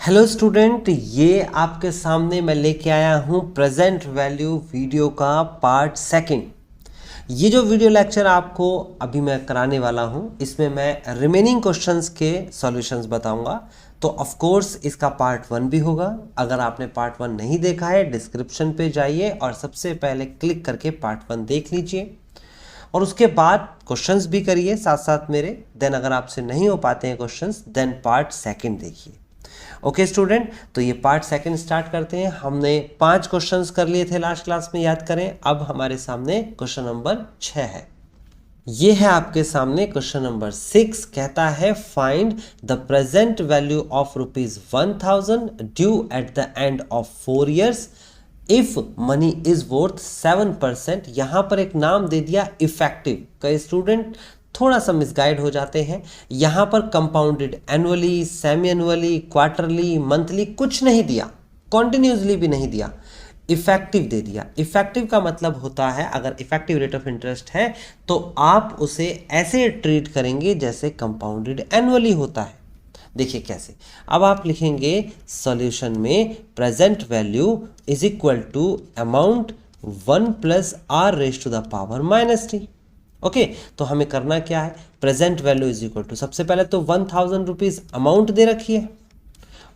Hello student, ये आपके सामने मैं लेके आया हूँ प्रेजेंट वैल्यू वीडियो का पार्ट सेकंड। ये जो वीडियो लेक्चर आपको अभी मैं कराने वाला हूँ, इसमें मैं रिमेनिंग क्वेश्चंस के सॉल्यूशंस बताऊंगा। तो ऑफ कोर्स इसका पार्ट वन भी होगा। अगर आपने पार्ट वन नहीं देखा है, डिस्क्रिप्शन पे जाइए और सबसे पहले क्लिक करके पार्ट वन देख लीजिए और उसके बाद क्वेश्चंस भी करिए साथ साथ मेरे। देन अगर आपसे नहीं हो पाते हैं क्वेश्चंस, देन पार्ट सेकंड देखिए। ओके स्टूडेंट, तो ये पार्ट सेकंड स्टार्ट करते हैं। हमने 5 क्वेश्चंस कर लिए थे लास्ट क्लास में, याद करें। अब हमारे सामने क्वेश्चन नंबर 6 है। ये है आपके सामने क्वेश्चन नंबर 6। कहता है find the present value of ₹1000 due at the end of 4 years if money is worth 7%। यहां पर एक नाम दे दिया इफेक्टिव। कई स्टूडेंट थोड़ा सा मिसगाइड हो जाते हैं। यहां पर compounded annually, semi annually, quarterly, monthly कुछ नहीं दिया, कॉन्टिन्यूसली भी नहीं दिया, इफेक्टिव दे दिया। इफेक्टिव का मतलब होता है, अगर इफेक्टिव रेट ऑफ इंटरेस्ट है तो आप उसे ऐसे ट्रीट करेंगे जैसे कंपाउंडेड एनुअली होता है। देखिए कैसे। अब आप लिखेंगे सॉल्यूशन में present value is equal to amount 1 + r⁻⁻t। Okay, तो हमें करना क्या है, present value is equal to, सबसे पहले तो 1000 रुपीज अमाउंट दे रखी है,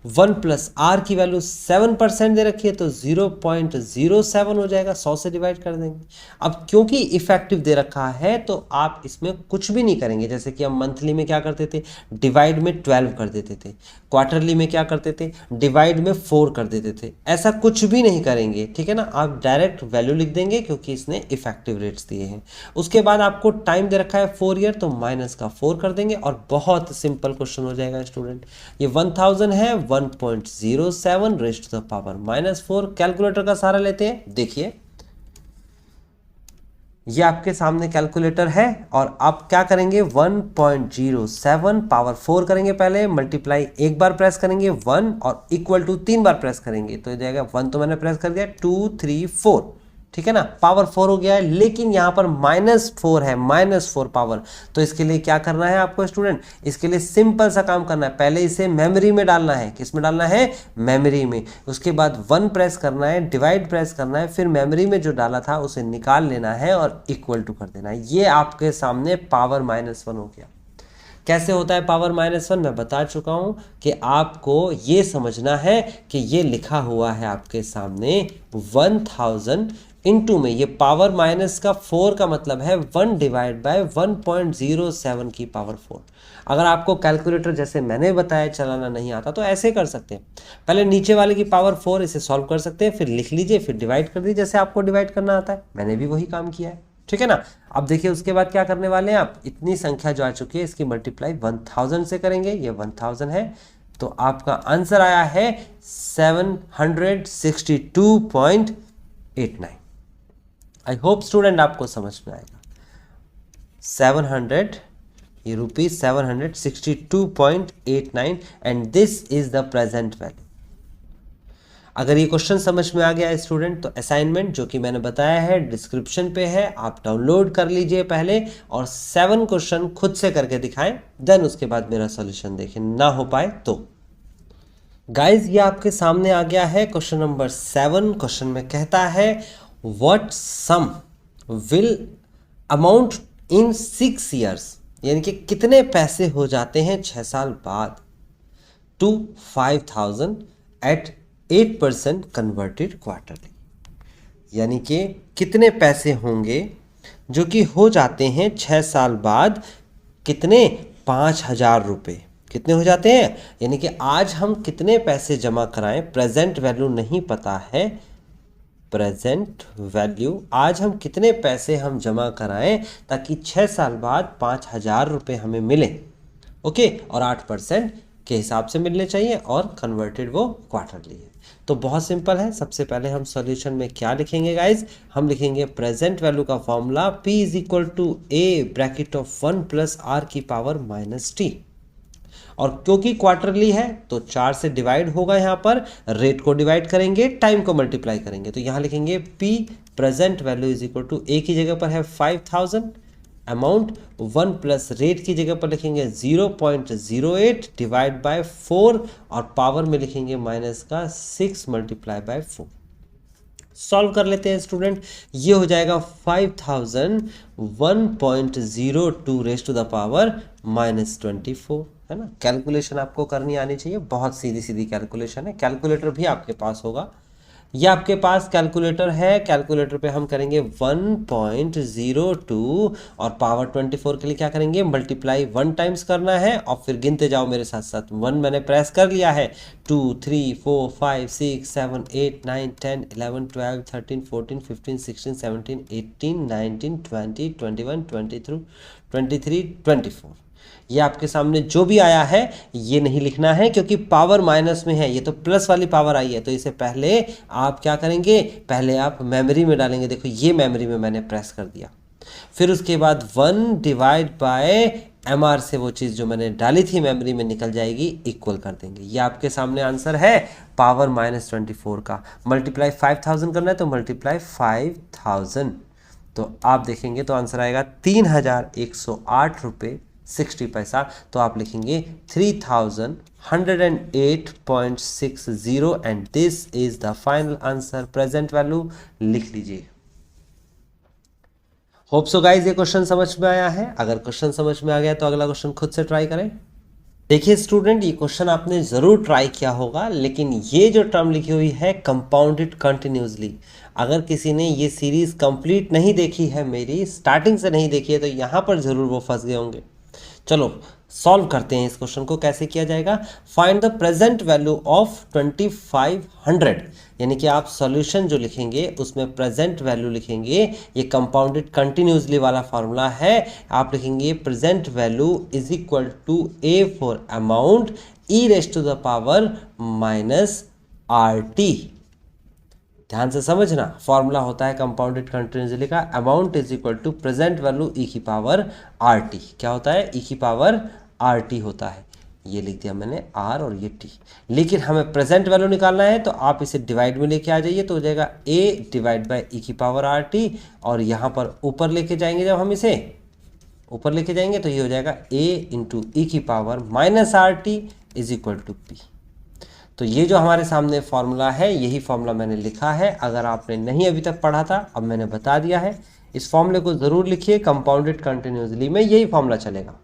1 + r की वैल्यू 7% दे रखी है, तो 0.07 हो जाएगा। 100 से डिवाइड कर देंगे। अब क्योंकि इफेक्टिव दे रखा है तो आप इसमें कुछ भी नहीं करेंगे। जैसे कि हम मंथली में क्या करते थे, डिवाइड में 12 कर देते थे। क्वार्टरली में क्या करते थे, डिवाइड में 4 कर देते थे। ऐसा कुछ भी नहीं करेंगे, ठीक है ना। आप डायरेक्ट वैल्यू लिख देंगे क्योंकि इसने इफेक्टिव रेट्स दिए हैं। उसके बाद आपको टाइम दे रखा है 4 ईयर, तो माइनस का 4 कर देंगे और बहुत सिंपल क्वेश्चन हो जाएगा स्टूडेंट। ये 1000 है, 1.07 कैलकुलेटर का सहारा लेते हैं। देखिए ये आपके सामने कैलकुलेटर है और आप क्या करेंगे, 1.07 पावर 4 करेंगे, पहले मल्टीप्लाई एक बार प्रेस करेंगे 1 और इक्वल टू 3 बार प्रेस करेंगे तो ये जाएगा 1, तो मैंने प्रेस कर दिया, 2 3 4, ठीक है ना। पावर 4 हो गया है, लेकिन यहां पर -4 है, -4 पावर। तो इसके लिए क्या करना है आपको स्टूडेंट, इसके लिए सिंपल सा काम करना है। पहले इसे मेमोरी में डालना है। किस में डालना है, मेमोरी में। उसके बाद 1 प्रेस करना है, डिवाइड प्रेस करना है, फिर मेमोरी में जो डाला था उसे निकाल लेना है और इक्वल टू कर देना है। ये आपके सामने पावर -1 हो गया। कैसे होता है पावर -1, मैं बता चुका हूं कि आपको ये समझना है कि ये लिखा हुआ है आपके सामने 1000 इनटू में, ये पावर -4 का मतलब है 1 डिवाइड बाय 1.07 की पावर 4। अगर आपको कैलकुलेटर जैसे मैंने बताया चलाना नहीं आता तो ऐसे कर सकते हैं। पहले नीचे वाले की पावर 4 इसे सॉल्व कर सकते हैं, फिर लिख लीजिए, फिर डिवाइड कर दीजिए जैसे आपको डिवाइड करना आता है। मैंने भी वही काम किया है, ठीक है ना। अब देखिए उसके बाद क्या करने वाले हैं आप, इतनी संख्या जो आ चुकी है इसकी मल्टीप्लाई 1000 से करेंगे। ये 1000 है तो आपका आंसर आया है 762.89। आई होप स्टूडेंट आपको समझ में आएगा। 700 ये rupees 762.89 and this is the present value. अगर ये क्वेश्चन समझ में आ गया है स्टूडेंट, तो असाइनमेंट जो कि मैंने बताया है डिस्क्रिप्शन पे है, आप डाउनलोड कर लीजिए पहले और 7 क्वेश्चन खुद से करके दिखाएं, देन उसके बाद मेरा सॉल्यूशन देखें, ना हो पाए तो। गाइज ये आपके सामने आ गया है क्वेश्चन नंबर 7। क्वेश्चन में कहता है what sum will amount in 6 years, यानी कि कितने पैसे हो जाते हैं 6 साल बाद, टू 5000 एट 8% कन्वर्टेड क्वार्टरली। यानी कि कितने पैसे होंगे जो कि हो जाते हैं 6 साल बाद, कितने, 5000 रुपये। कितने हो जाते हैं, यानी कि आज हम कितने पैसे जमा कराएं, प्रेजेंट वैल्यू नहीं पता है, प्रेजेंट वैल्यू आज हम कितने पैसे हम जमा कराएं ताकि 6 साल बाद 5000 रुपये हमें मिले। ओके, और 8% के हिसाब से मिलने चाहिए और कन्वर्टेड वो क्वार्टरली है। तो बहुत सिंपल है। सबसे पहले हम सॉल्यूशन में क्या लिखेंगे गाइज, हम लिखेंगे प्रेजेंट वैल्यू का formula P = A bracket of 1 + r⁻⁻t। और क्योंकि क्वार्टरली है तो 4 से डिवाइड होगा, यहाँ पर रेट को डिवाइड करेंगे, टाइम को मल्टीप्लाई करेंगे। तो यहाँ लिखेंगे P प्रेजेंट वैल्यू = A की जगह पर है 5000 अमाउंट 1 प्लस रेट की जगह पर लिखेंगे 0.08 डिवाइड बाय 4 और पावर में लिखेंगे माइनस का 6 मल्टीप्लाई बाय 4। सॉल्व कर लेते हैं स्टूडेंट। ये हो जाएगा 5001.02 रेज टू द पावर -24, है ना। कैलकुलेशन आपको करनी आनी चाहिए, बहुत सीधी सीधी कैलकुलेशन है। कैलकुलेटर भी आपके पास होगा, ये आपके पास कैलकुलेटर है। कैलकुलेटर पे हम करेंगे 1.02 और पावर 24 के लिए क्या करेंगे, मल्टीप्लाई 1 टाइम्स करना है और फिर गिनते जाओ मेरे साथ साथ। 1 मैंने प्रेस कर लिया है, 2 3 4 5 6 7 8 9 10 11 12 13 14 15 16 17 18 19 20 21 22 23 24। ये आपके सामने जो भी आया है ये नहीं लिखना है, क्योंकि पावर माइनस में है, ये तो प्लस वाली पावर आई है। तो इसे पहले आप क्या करेंगे, पहले आप मेमोरी में डालेंगे। देखो ये मेमोरी में मैंने प्रेस कर दिया, फिर उसके बाद 1 डिवाइड बाय MR से वो चीज़ जो मैंने डाली थी मेमोरी में निकल जाएगी, इक्वल कर देंगे। ये आपके सामने आंसर है पावर -24 का। मल्टीप्लाई 5000 करना है तो मल्टीप्लाई 5000, तो आप देखेंगे तो आंसर आएगा 3108 रुपये 60 पैसा। तो आप लिखेंगे 3108.60 and this is the final answer. Present value लिख लीजिए। होप सो गाइज ये क्वेश्चन समझ में आया है। अगर क्वेश्चन समझ में आ गया तो अगला क्वेश्चन खुद से ट्राई करें। देखिए स्टूडेंट, ये क्वेश्चन आपने ज़रूर ट्राई किया होगा, लेकिन ये जो टर्म लिखी हुई है कंपाउंडेड कंटिन्यूसली, अगर किसी ने ये सीरीज़ कंप्लीट नहीं देखी है, मेरी स्टार्टिंग से नहीं देखी है, तो यहाँ पर ज़रूर वो फंस गए होंगे। चलो सॉल्व करते हैं इस क्वेश्चन को। कैसे किया जाएगा, find the present value of 2500, यानी कि आप सॉल्यूशन जो लिखेंगे उसमें प्रेजेंट वैल्यू लिखेंगे। ये कंपाउंडेड कंटिन्यूसली वाला फॉर्मूला है। आप लिखेंगे present value is equal to A for amount e raise to the power -RT। ध्यान से समझना, फॉर्मूला होता है कंपाउंडेड कंटिन्यूसली का, amount is equal to present value e की पावर RT। क्या होता है, e की पावर RT होता है। ये लिख दिया मैंने R और ये T, लेकिन हमें प्रेजेंट वैल्यू निकालना है तो आप इसे डिवाइड में लेके आ जाइए, तो हो जाएगा A डिवाइड बाई e की पावर RT, और यहाँ पर ऊपर लेके जाएंगे, जब हम इसे ऊपर लेके जाएंगे तो ये हो जाएगा A इंटू e की power -RT is equal to P। तो ये जो हमारे सामने फॉर्मूला है, यही फॉर्मूला मैंने लिखा है। अगर आपने नहीं अभी तक पढ़ा था, अब मैंने बता दिया है। इस फॉर्मूले को ज़रूर लिखिए, कंपाउंडेड कंटिन्यूसली में यही फॉर्मूला चलेगा।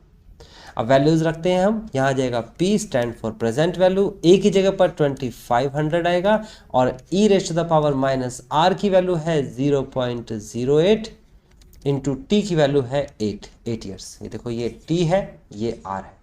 अब वैल्यूज़ रखते हैं हम, यहाँ आ जाएगा P stand for present value, A की जगह पर 2500 आएगा, और e raise to the power -R की वैल्यू है 0.08 इंटू T की वैल्यू है 8 ईयर्स। ये देखो, ये T है, ये R है।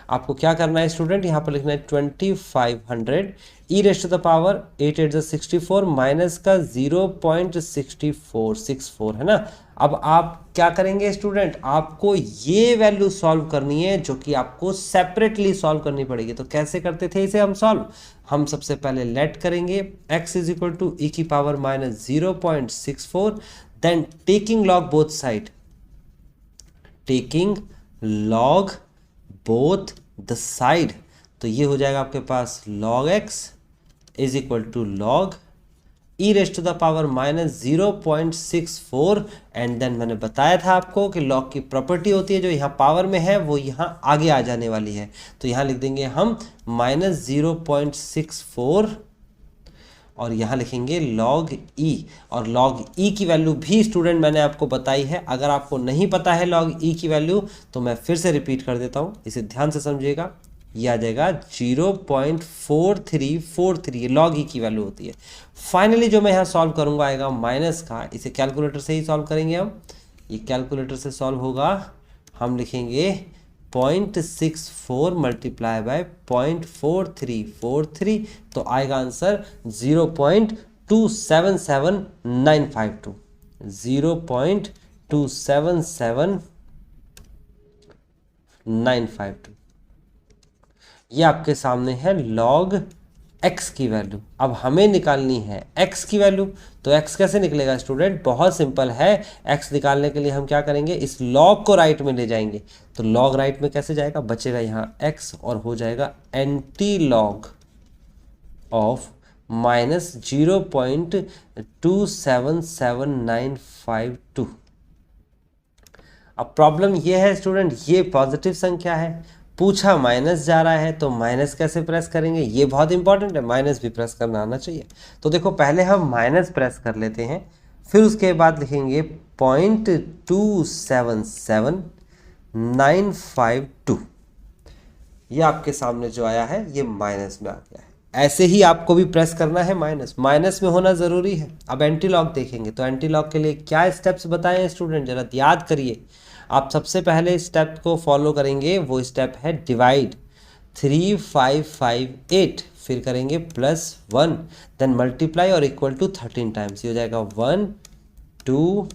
आपको क्या करना है स्टूडेंट, यहाँ पर लिखना है 2500 e raise to the power 8 8 64 minus का 0.6464 है ना। अब आप क्या करेंगे स्टूडेंट, आपको ये वैल्यू सॉल्व करनी है, जो कि आपको सेपरेटली सॉल्व करनी पड़ेगी। तो कैसे करते थे इसे हम सॉल्व, हम सबसे पहले लेट करेंगे x is equal to e की power -0.64, then taking log both side, taking log both the side, तो ये हो जाएगा आपके पास log x is equal to log e raise to the power -0.64, and then मैंने बताया था आपको कि log की प्रॉपर्टी होती है, जो यहाँ पावर में है वो यहाँ आगे आ जाने वाली है। तो यहाँ लिख देंगे हम -0.64 और यहाँ लिखेंगे log e, और log e की वैल्यू भी स्टूडेंट मैंने आपको बताई है। अगर आपको नहीं पता है log e की वैल्यू तो मैं फिर से रिपीट कर देता हूँ, इसे ध्यान से समझिएगा। ये आ जाएगा 0.4343, ये log e की वैल्यू होती है। फाइनली जो मैं यहाँ सॉल्व करूँगा आएगा माइनस का, इसे कैलकुलेटर से ही सॉल्व करेंगे हम। ये कैलकुलेटर से सॉल्व होगा, हम लिखेंगे 0.64 मल्टीप्लाई बाय 0.4343, तो आएगा आंसर 0.277952, 0.277952। ये आपके सामने है log x की वैल्यू। अब हमें निकालनी है x की वैल्यू, तो x कैसे निकलेगा स्टूडेंट, बहुत सिंपल है। x निकालने के लिए हम क्या करेंगे, इस log को राइट में ले जाएंगे। तो log राइट में कैसे जाएगा, बचेगा यहाँ x और हो जाएगा एंटी लॉग ऑफ -0.277952। अब प्रॉब्लम ये है स्टूडेंट, ये पॉजिटिव संख्या है, पूछा माइनस जा रहा है, तो माइनस कैसे प्रेस करेंगे, ये बहुत इंपॉर्टेंट है, माइनस भी प्रेस करना आना चाहिए। तो देखो पहले हम माइनस प्रेस कर लेते हैं, फिर उसके बाद लिखेंगे 0.277952। ये आपके सामने जो आया है ये माइनस में आ गया है। ऐसे ही आपको भी प्रेस करना है, माइनस माइनस में होना ज़रूरी है। अब एंटी लॉग देखेंगे, तो एंटी लॉग के लिए क्या स्टेप्स बताए हैं स्टूडेंट, जरा याद करिए। आप सबसे पहले स्टेप को फॉलो करेंगे, वो स्टेप है डिवाइड 3558, फिर करेंगे +1, देन मल्टीप्लाई और इक्वल टू 13 टाइम्स। ये हो जाएगा 1 2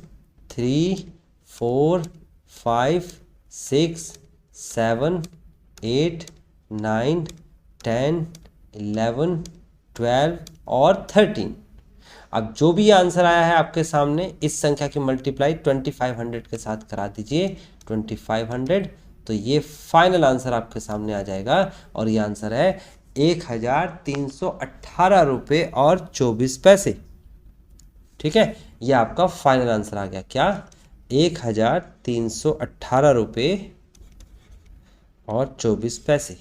3 4 5 6 7 8 9 10 11 12 और 13। अब जो भी आंसर आया है आपके सामने, इस संख्या की मल्टीप्लाई 2500 के साथ करा दीजिए, 2500, तो ये फाइनल आंसर आपके सामने आ जाएगा। और ये आंसर है 1318 रुपये और 24 पैसे। ठीक है, ये आपका फाइनल आंसर आ गया, क्या 1318 रुपये और 24 पैसे।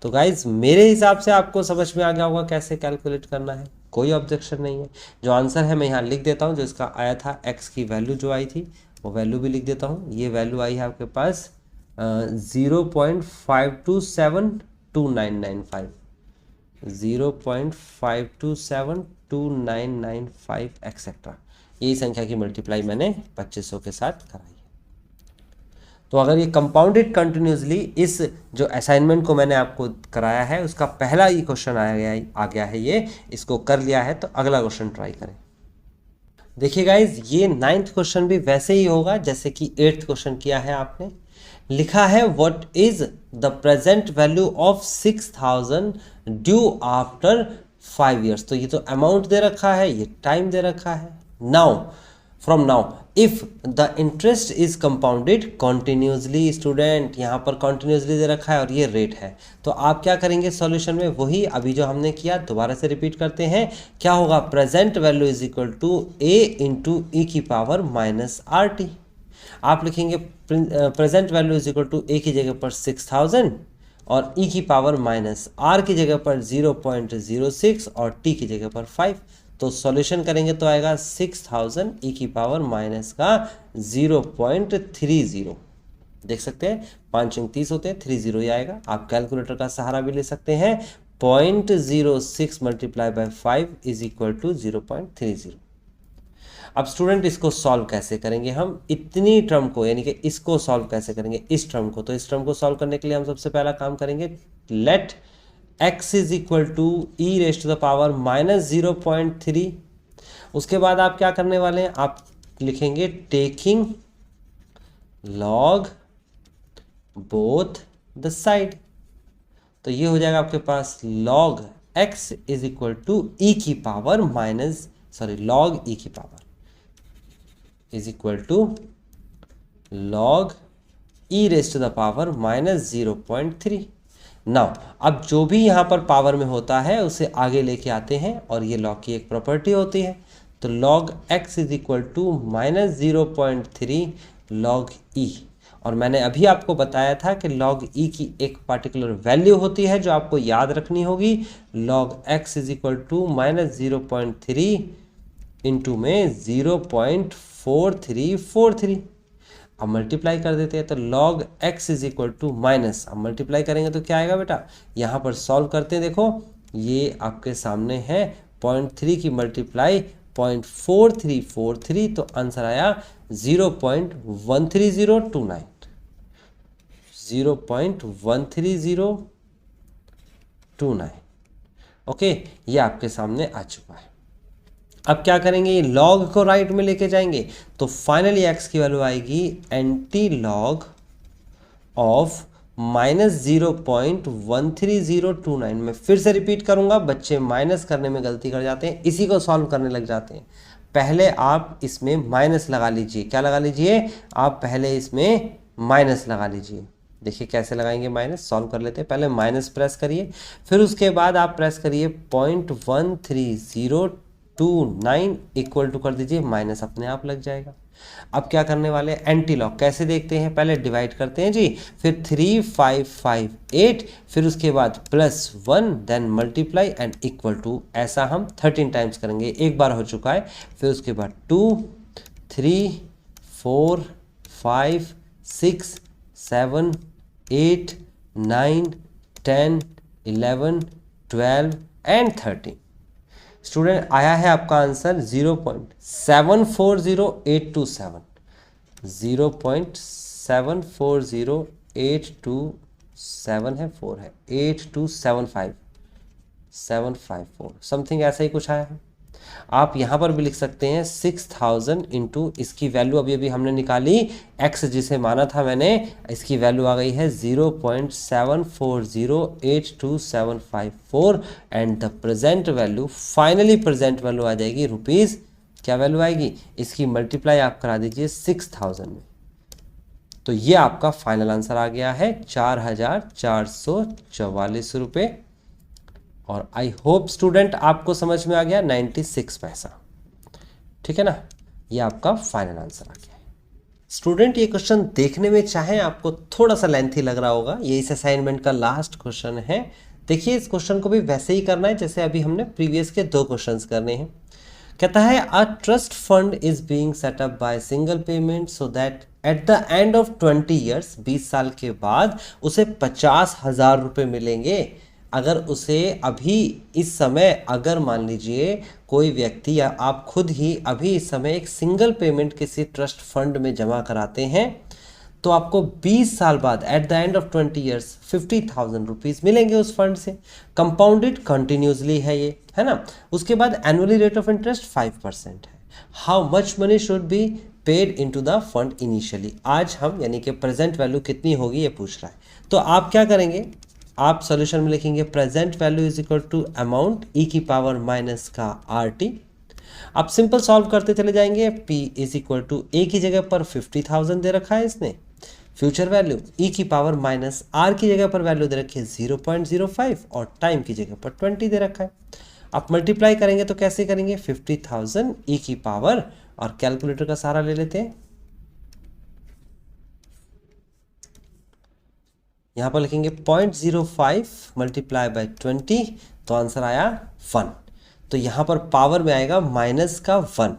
तो गाइज मेरे हिसाब से आपको समझ में आ गया होगा कैसे कैलकुलेट करना है, कोई ऑब्जेक्शन नहीं है। जो आंसर है मैं यहाँ लिख देता हूँ, जो इसका आया था x की वैल्यू जो आई थी वो वैल्यू भी लिख देता हूँ। ये वैल्यू आई है आपके पास 0.52729995, 0.52729995 एक्सेट्रा। यही संख्या की मल्टीप्लाई मैंने 2500 के साथ कराई है। तो अगर ये कंपाउंडेड कंटिन्यूसली, इस जो असाइनमेंट को मैंने आपको कराया है उसका पहला ही क्वेश्चन आ गया है, ये इसको कर लिया है, तो अगला क्वेश्चन ट्राई करें। देखिए गाइज, ये 9th क्वेश्चन भी वैसे ही होगा जैसे कि 8th क्वेश्चन किया है आपने। लिखा है what is the present value of 6000 due after 5 years। तो ये तो अमाउंट दे रखा है, ये टाइम दे रखा है। Now from now if the interest is compounded continuously, student यहाँ पर कॉन्टिन्यूसली दे रखा है और ये रेट है, तो आप क्या करेंगे सॉल्यूशन में, वही अभी जो हमने किया दोबारा से रिपीट करते हैं। क्या होगा, present value is equal to a into e की पावर -RT। आप लिखेंगे present value is equal to a की जगह पर 6000 और e की पावर -r की जगह पर 0.06 और t की जगह पर 5। तो सॉल्यूशन करेंगे तो आएगा 6000 e की पावर माइनस का 0.30। देख सकते हैं 5 अंक 30 होते हैं, 30 ही आएगा। आप कैलकुलेटर का सहारा भी ले सकते हैं। 0.06 multiply by 5 is equal to 0.30। अब स्टूडेंट इसको सॉल्व कैसे करेंगे हम, इतनी टर्म को, यानी कि इसको सॉल्व कैसे करेंगे, इस टर्म को। तो इस टर्म को सॉल्व करने के लिए हम सबसे पहला काम करेंगे, let x is equal to e raise to the power -0.3। उसके बाद आप क्या करने वाले हैं, आप लिखेंगे taking log both the side. तो ये हो जाएगा आपके पास log x is equal to e की पावर log e की पावर is equal to log e raise to the power -0.3। Now अब जो भी यहाँ पर पावर में होता है उसे आगे लेके आते हैं, और ये log की एक प्रॉपर्टी होती है। तो log x is equal to -0.3 log e। और मैंने अभी आपको बताया था कि log e की एक पार्टिकुलर वैल्यू होती है जो आपको याद रखनी होगी। log x is equal to -0.3 into में 0.4343। अब मल्टीप्लाई कर देते हैं, तो log x is equal to minus, अब मल्टीप्लाई करेंगे तो क्या आएगा बेटा, यहाँ पर सॉल्व करते हैं। देखो ये आपके सामने है 0.3 की मल्टीप्लाई 0.4343, तो आंसर आया 0.13029, 0.13029। ओके, ये आपके सामने आ चुका है। अब क्या करेंगे, ये लॉग को राइट में लेके जाएंगे, तो फाइनली x की वैल्यू आएगी एंटी लॉग ऑफ -0.13029। मैं फिर से रिपीट करूंगा, बच्चे माइनस करने में गलती कर जाते हैं, इसी को सॉल्व करने लग जाते हैं। पहले आप इसमें माइनस लगा लीजिए, क्या लगा लीजिए, आप पहले इसमें माइनस लगा लीजिए। देखिए कैसे लगाएंगे माइनस, सॉल्व कर लेते हैं। पहले माइनस प्रेस करिए, फिर उसके बाद आप प्रेस करिए 0.13029 इक्वल टू कर दीजिए, माइनस अपने आप लग जाएगा। अब क्या करने वाले हैं, एंटी लॉग कैसे देखते हैं, पहले डिवाइड करते हैं जी, फिर 3558, फिर उसके बाद +1, then multiply and equal to, ऐसा हम 13 टाइम्स करेंगे, एक बार हो चुका है। फिर उसके बाद 2, 3, 4, 5, 6, 7, 8, 9, 10, 11, 12 एंड 13। स्टूडेंट आया है आपका आंसर 0.740827, 0.740827 है, 4 है, 8275754 समथिंग ऐसा ही कुछ आया है। आप यहाँ पर भी लिख सकते हैं 6000 इंटू इसकी वैल्यू अभी अभी हमने निकाली, x जिसे माना था मैंने, इसकी वैल्यू आ गई है 0.74082754 and the present value, finally present value आ जाएगी रुपीज़, क्या वैल्यू आएगी, इसकी मल्टीप्लाई आप करा दीजिए 6000 में, तो ये आपका फाइनल आंसर आ गया है 4444 रुपये। और आई होप स्टूडेंट आपको समझ में आ गया 96 पैसा, ठीक है ना, ये आपका फाइनल आंसर आ गया है। स्टूडेंट ये क्वेश्चन देखने में चाहे आपको थोड़ा सा लेंथी लग रहा होगा, ये इस असाइनमेंट का लास्ट क्वेश्चन है। देखिए इस क्वेश्चन को भी वैसे ही करना है जैसे अभी हमने प्रीवियस के 2 क्वेश्चंस करने हैं। कहता है a trust fund is being set up by single payment so that at the end of 20 years, 20 साल के बाद उसे 50,000 रुपये मिलेंगे अगर उसे अभी इस समय, अगर मान लीजिए कोई व्यक्ति या आप खुद ही अभी इस समय एक सिंगल पेमेंट किसी ट्रस्ट फंड में जमा कराते हैं, तो आपको 20 साल बाद at the end of 20 years 50,000 rupees मिलेंगे उस फंड से। कंपाउंडेड कंटिन्यूसली है ये, है ना। उसके बाद एनुअली रेट ऑफ इंटरेस्ट 5% है। How much money should be paid into the fund initially. आज हम यानी कि प्रेजेंट वैल्यू कितनी होगी ये पूछ रहा है। तो आप क्या करेंगे, आप सॉल्यूशन में लिखेंगे present value is equal to amount e की पावर माइनस का RT। आप सिंपल सॉल्व करते चले जाएंगे, P is equal to a की जगह पर 50,000 दे रखा है इसने, फ्यूचर वैल्यू ई की पावर माइनस R की जगह पर वैल्यू दे रखी है 0.05 और टाइम की जगह पर 20 दे रखा है। आप मल्टीप्लाई करेंगे तो कैसे करेंगे, 50,000 ई की पावर, और कैलकुलेटर का सहारा ले लेते हैं, यहाँ पर लिखेंगे 0.05 मल्टीप्लाई बाय 20, तो आंसर आया 1। तो यहाँ पर पावर में आएगा माइनस का 1।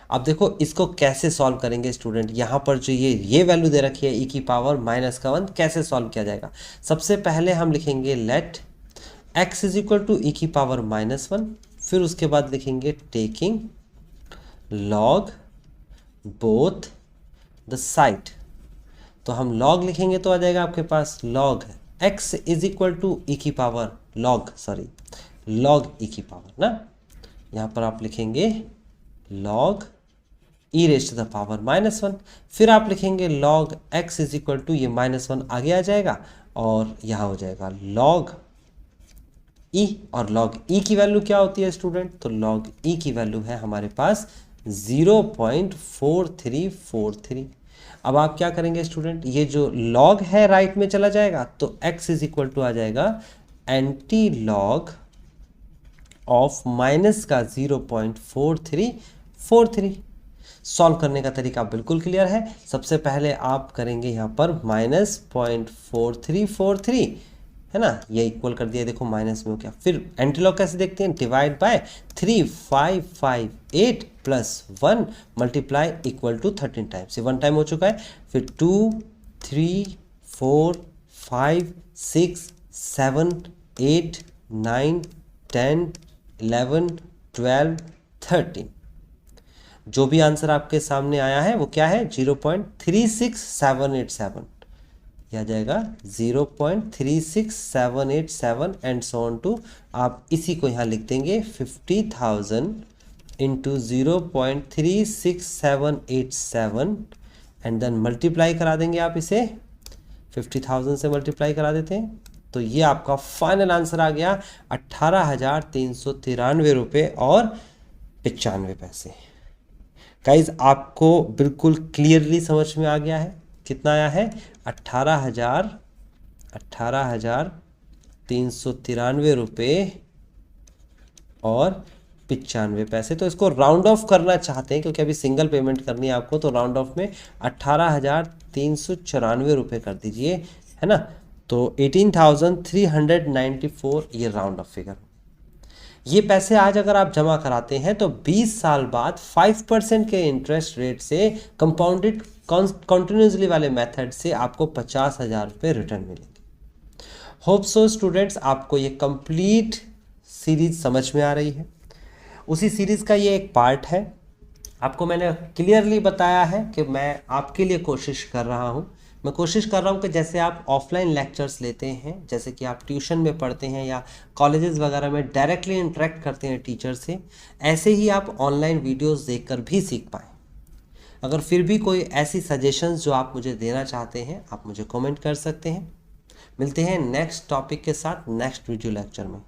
अब देखो इसको कैसे सॉल्व करेंगे स्टूडेंट, यहाँ पर जो ये वैल्यू दे रखी है ई की पावर माइनस का 1, कैसे सॉल्व किया जाएगा। सबसे पहले हम लिखेंगे let x is equal to e की पावर -1, फिर उसके बाद लिखेंगे taking log both the side. तो हम लॉग लिखेंगे तो आ जाएगा आपके पास log x is equal to e की पावर लॉग ई की पावर ना, यहाँ पर आप लिखेंगे log e raise to the power -1, फिर आप लिखेंगे log x is equal to, ये -1 आगे आ जाएगा और यहाँ हो जाएगा लॉग ई, और लॉग ई की वैल्यू क्या होती है स्टूडेंट, तो लॉग ई की वैल्यू है हमारे पास 0.4343। अब आप क्या करेंगे स्टूडेंट, ये जो लॉग है राइट में चला जाएगा, तो x इज इक्वल टू आ जाएगा एंटी लॉग ऑफ माइनस का 0.4343। सॉल्व करने का तरीका बिल्कुल क्लियर है। सबसे पहले आप करेंगे यहाँ पर -0.4343, है ना, ये इक्वल कर दिया, देखो माइनस में हो गया। फिर एंटी लॉग कैसे देखते हैं, divide by 3558 plus 1 multiply equal to 13 times, ये 1 टाइम हो चुका है। फिर 2, 3, 4, 5, 6, 7, 8, 9, 10, 11, 12, 13। जो भी आंसर आपके सामने आया है वो क्या है, 0.36787, यह आ जाएगा 0.36787 एंड सो ऑन टू। आप इसी को यहाँ लिख देंगे 50,000 इंटू 0.36787 एंड देन मल्टीप्लाई करा देंगे, आप इसे 50,000 से मल्टीप्लाई करा देते हैं, तो ये आपका फाइनल आंसर आ गया 18,393 रुपये और 95 पैसे। गाइज आपको बिल्कुल क्लियरली समझ में आ गया है, कितना आया है 18,393 रुपये और 95 पैसे। तो इसको राउंड ऑफ करना चाहते हैं क्योंकि अभी सिंगल पेमेंट करनी है आपको, तो राउंड ऑफ में 18,394 रुपये कर दीजिए, है ना। तो 18,394 ये राउंड ऑफ फिगर। ये पैसे आज अगर आप जमा कराते हैं तो 20 साल बाद 5% के इंटरेस्ट रेट से कंपाउंडेड कॉन्टिन्यूसली वाले मेथड से आपको 50,000 रुपये रिटर्न मिलेंगे। होप सो स्टूडेंट्स आपको ये कंप्लीट सीरीज समझ में आ रही है। उसी सीरीज़ का ये एक पार्ट है। आपको मैंने क्लियरली बताया है कि मैं आपके लिए कोशिश कर रहा हूँ। मैं कोशिश कर रहा हूँ कि जैसे आप ऑफलाइन लेक्चर्स लेते हैं, जैसे कि आप ट्यूशन में पढ़ते हैं या कॉलेजेस वगैरह में डायरेक्टली इंटरेक्ट करते हैं टीचर से, ऐसे ही आप ऑनलाइन वीडियोस देखकर भी सीख पाएँ। अगर फिर भी कोई ऐसी सजेशंस जो आप मुझे देना चाहते हैं, आप मुझे कमेंट कर सकते हैं। मिलते हैं नेक्स्ट टॉपिक के साथ नेक्स्ट वीडियो लेक्चर में।